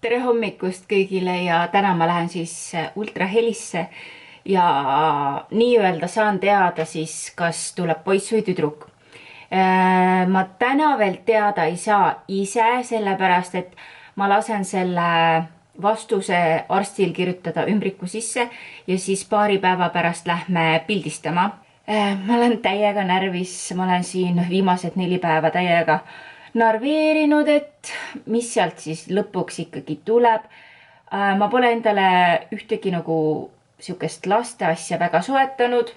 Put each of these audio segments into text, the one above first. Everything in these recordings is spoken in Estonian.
Tere hommikust kõigile ja täna ma lähen siis ultrahelisse ja nii-öelda saan teada siis, kas tuleb poiss või tüdruk. Ma täna veel teada ei saa ise, sellepärast et ma lasen selle vastuse arstil kirjutada ümbriku sisse ja siis paari päeva pärast lähme pildistama. Ma olen täiega närvis, ma olen siin viimased 4 päeva täiega narveerinud, et mis sealt siis lõpuks ikkagi tuleb. Ma pole endale ühtegi nagu sihukest laste asja väga soetanud,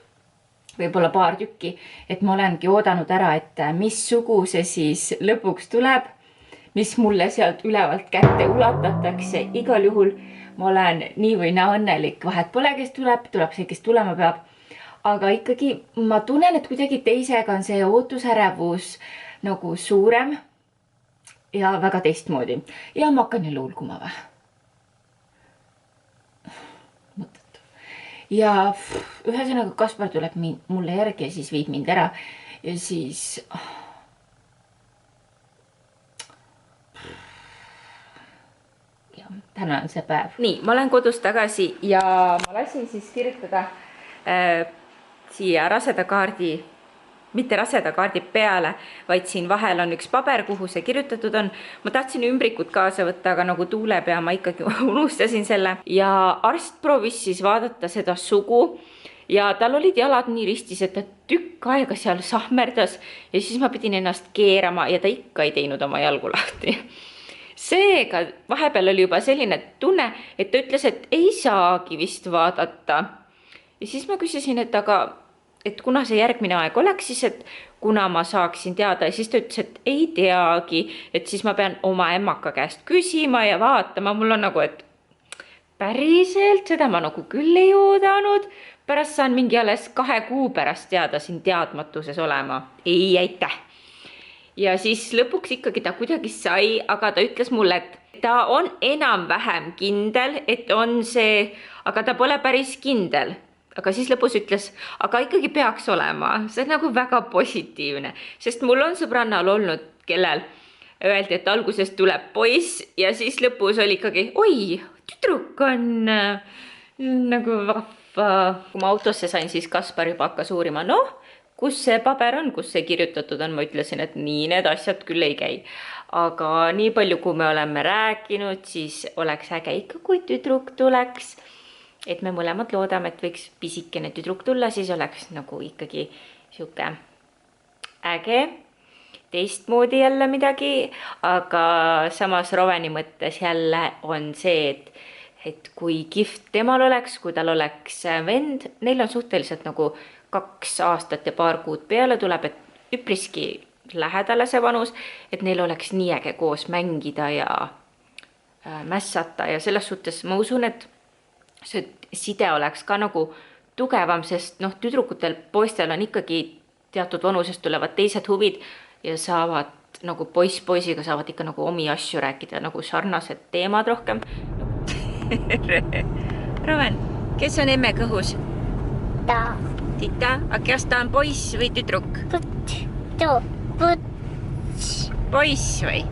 võib-olla paar tükki, et ma olengi oodanud ära, et missuguse siis lõpuks tuleb, mis mulle sealt ülevalt kätte ulatatakse. Igal juhul ma olen nii või naa õnnelik, vahet pole, kes tuleb see, kes tulema peab. Aga ikkagi ma tunnen, et kuidagi teisega on see ootusärevus nagu suurem ja väga teistmoodi. Ja ma hakkan jälle ulguma või? Mõttetu. Ja ühesõnaga Kaspar tuleb mulle järgi ja siis viib mind ära. Ja siis... Ja, täna on see päev. Nii, ma olen kodus tagasi ja ma lasin siis kirjutada siia rasedakaardi, mitte rasedakaardi peale, vaid siin vahel on üks paber, kuhu see kirjutatud on. Ma tahtsin ümbrikut kaasa võtta, aga nagu tuuleb ja ma ikkagi unustasin selle. Ja arst proovis siis vaadata seda sugu ja tal olid jalad nii ristis, et ta tükk aega seal sahmerdas ja siis ma pidin ennast keerama ja ta ikka ei teinud oma jalgu lahti. Seega vahepeal oli juba selline tunne, et ta ütles, et ei saagi vist vaadata. Ja siis ma küsisin, et kuna see järgmine aeg oleks, siis et kuna ma saaksin teada, ja siis ta ütles, et ei teagi, et siis ma pean oma emmaka käest küsima ja vaatama. Mul on nagu, et päriselt seda ma nagu küll ei oodanud. Pärast saan mingi alles 2 kuu pärast teada siin teadmatuses olema. Ei, aitäh. Ja siis lõpuks ikkagi ta kuidagi sai, aga ta ütles mulle, et ta on enam-vähem kindel, et on see, aga ta pole päris kindel. Aga siis lõpus ütles, aga ikkagi peaks olema. See on nagu väga positiivne, sest mul on sõbrannal olnud, kellel öeldi, et alguses tuleb poiss ja siis lõpus oli ikkagi, oi, tüdruk on nagu vahva. Kui ma autosse sain, siis Kaspar juba hakkas uurima, kus see paber on, kus see kirjutatud on. Ma ütlesin, et nii need asjad küll ei käi. Aga nii palju, kui me oleme rääkinud, siis oleks äge ikka, kui tüdruk tuleks. Et me mõlemad loodame, et võiks pisikene tüdruk tulla, siis oleks nagu ikkagi siuke äge, teistmoodi jälle midagi, aga samas Roveni mõttes jälle on see, et kui kihvt temal oleks, kui tal oleks vend, neil on suhteliselt nagu 2 aastat ja paar kuud peale tuleb, et üpriski lähedale see vanus, et neil oleks nii äge koos mängida ja mässata ja selles suhtes ma usun, et see side oleks ka nagu tugevam, sest tüdrukutel, poistel on ikkagi teatud vanusest tulevad teised huvid ja saavad nagu poisiga saavad ikka nagu omi asju rääkida, nagu sarnased teemad rohkem. Roven, kes on emme kõhus? Ta. Tita, aga kas ta on poiss või tüdruk? Poiss või?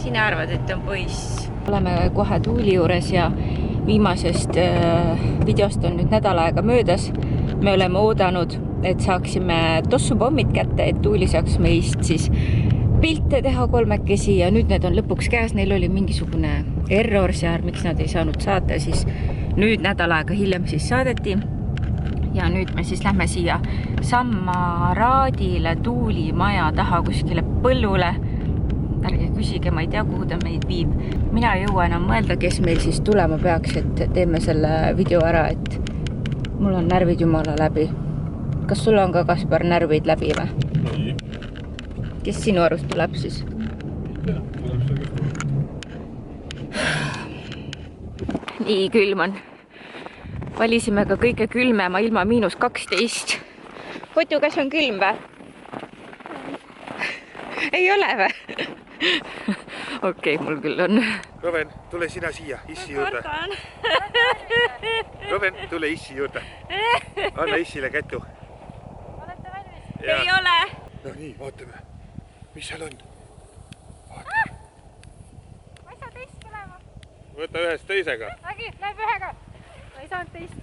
Sina arvad, et on poiss? Oleme kohe Tuuli juures ja viimasest videost on nüüd nädal aega möödas. Me oleme oodanud, et saaksime tossupommid kätte, et Tuuli saaks meist siis pilte teha 3 ja nüüd need on lõpuks käes. Neil oli mingisugune error seal, miks nad ei saanud saata, siis nüüd nädal aega hiljem siis saadeti. Ja nüüd me siis lähme siia Sammaraadile Tuuli maja taha kuskile põllule. Ärge küsige, ma ei tea, kuhu ta meid viib. Mina ei jõua enam mõelda, kes meil siis tulema peaks, et teeme selle video ära, et mul on närvid jumala läbi. Kas sul on ka, Kaspar, närvid läbi või? Nii. Kes sinu arust tuleb siis? Nii külm on. Valisime ka kõige külmema ilma -12. Kotu, kas on külm või? Ei ole või? Okei, mul küll on. Roven, tule sina siia, issi juurde. Roven, tule issi juurde. Anna issile kätu. Olete valmis? Ei ole. No nii, vaatame. Mis seal on? Ma ei saa teist võta ühest teisega. Ägi, läheb ühega. Ma ei saanud teist.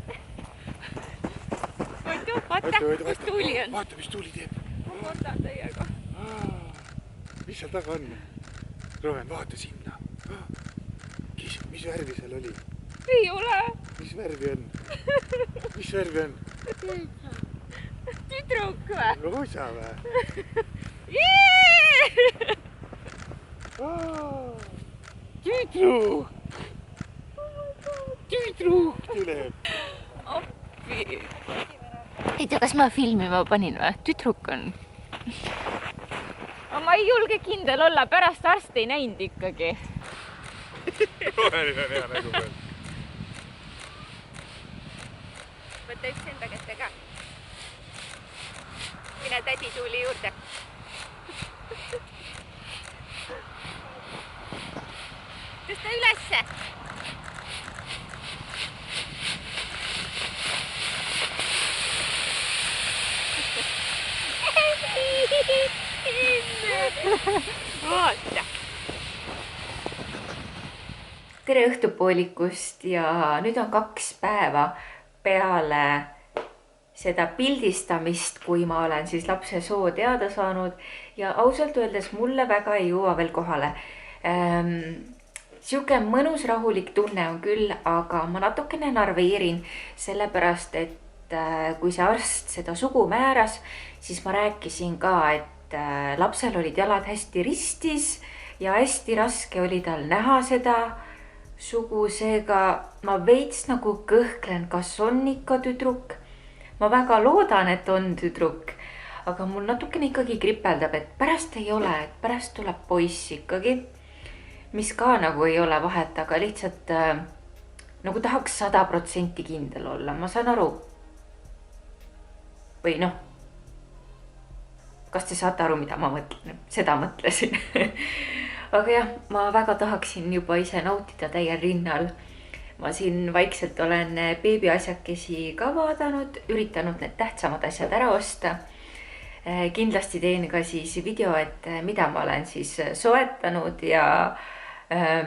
Vaata, kus tuuli on. Vaata, mis tuuli teeb. Ma võtan teiega. Mis seal taga on? Roven, vaata sinna. Mis värvi seal oli? Ei ole. Mis värvi on? Mis värvi on? Tüdruk või? Roosa või? Tüdruk! Tüdruk tuleb! Appi. Ei tea, kas ma filmima panin või? Tüdruk on. Ma ei julge kindel olla, pärast arst ei näinud ikkagi. Rohelil on hea nägu peal. Võta üks enda kätte ka. Mine tädi tuuli juurde. Tõsta ülesse. Vaata. Tere õhtupoolikust ja nüüd on 2 päeva peale seda pildistamist, kui ma olen siis lapse soo teada saanud ja ausalt öeldes mulle väga ei jõua veel kohale. Siuke mõnus rahulik tunne on küll, aga ma natukene narveerin, sellepärast et kui see arst seda sugu määras, siis ma rääkisin ka, et lapsel olid jalad hästi ristis ja hästi raske oli tal näha seda sugu, seega ma veits nagu kõhklen, kas on ikka tüdruk. Ma väga loodan, et on tüdruk, aga mul natukene ikkagi kripeldab, et pärast ei ole, et pärast tuleb poiss ikkagi, mis ka nagu ei ole vahet, aga lihtsalt nagu tahaks 100% kindel olla, ma saan aru. Või noh, kas te saate aru, mida ma mõtlen? Seda mõtlesin. Aga jah, ma väga tahaksin juba ise nautida täiel rinnal. Ma siin vaikselt olen beebiasjakesi ka vaadanud, üritanud need tähtsamad asjad ära osta. Kindlasti teen ka siis video, et mida ma olen siis soetanud ja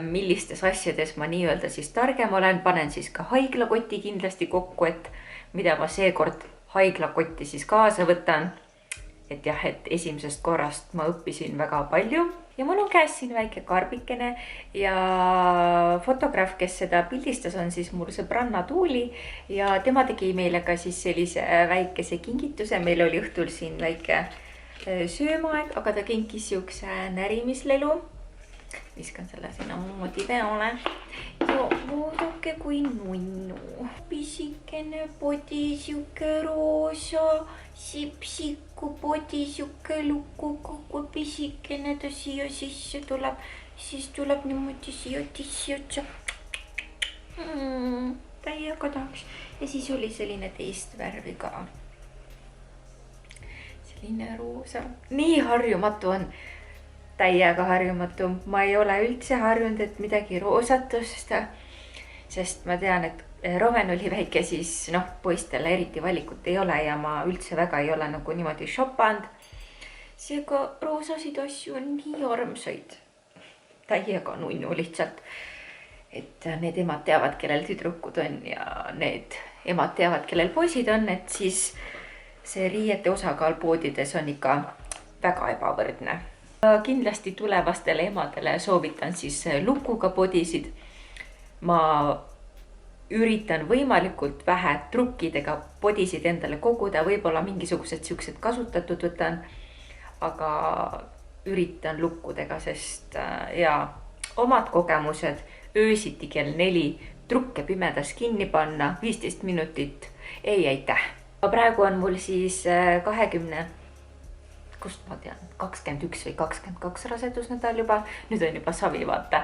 millistes asjades ma nii-öelda siis targem olen. Panen siis ka haiglakoti kindlasti kokku, et mida ma seekord haiglakotti siis kaasa võtan. Et jah, et esimesest korrast ma õppisin väga palju ja mul on käes siin väike karbikene ja fotograaf, kes seda pildistas, on siis mul sõbranna Tuuli ja tema tegi meile ka siis sellise väikese kingituse. Meil oli õhtul siin väike söömaaeg, aga ta kinkis siukse närimislelu. Viskan selle sinna moodi peale ja vaadake kui nunnu. Pisikene podi, siuke roosa, sipsiku podi, siuke lukuga, kui pisikene ta siia sisse tuleb, siis tuleb niimoodi siia tissi otsa. Täiega tahaks. Ja siis oli selline teist värvi ka. Selline roosa. Nii harjumatu on. Täiega harjumatu. Ma ei ole üldse harjunud, et midagi roosatust, sest ma tean, et Roven oli väike, siis poistele eriti valikut ei ole ja ma üldse väga ei ole nagu niimoodi shopanud. Seega roosasid asju on nii armsaid. Täiega nunnu lihtsalt. Et need emad teavad, kellel tüdrukud on ja need emad teavad, kellel poisid on, et siis see riiete osakaal poodides on ikka väga ebavõrdne. Kindlasti tulevastele emadele soovitan siis lukuga podisid. Ma üritan võimalikult vähe trukkidega podisid endale koguda, võib-olla mingisugused siuksed kasutatud võtan, aga üritan lukkudega, sest ja omad kogemused öösiti kell 4 trukke pimedas kinni panna 15 minutit. Ei aitäh. Praegu on mul siis 21 või 22 rasedusnädal juba. Nüüd on juba savi, vaata.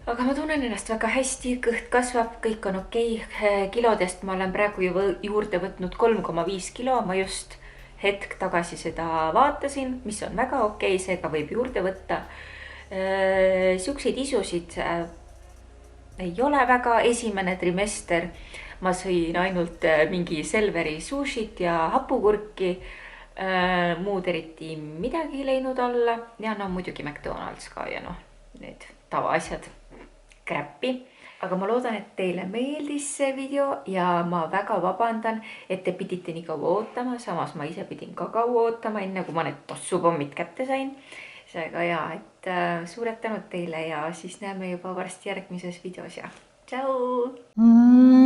Aga ma tunnen ennast väga hästi, kõht kasvab, kõik on okei. Kilodest ma olen praegu juurde võtnud 3,5 kilo. Ma just hetk tagasi seda vaatasin, mis on väga okei, seega võib juurde võtta. Siukseid isusid ei ole väga. Esimene trimester ma sõin ainult mingi Selveri sushit ja hapukurki. Muud eriti midagi ei läinud alla. Ja muidugi McDonald's ka ja need tavaasjad. Kräppi. aga ma loodan, et teile meeldis see video ja ma väga vabandan, et te pidite nii kaua ootama. Samas ma ise pidin ka kaua ootama, enne kui ma need possupommid kätte sain. Seega ja, et suured tänud teile ja siis näeme juba varsti järgmises videos ja tšau!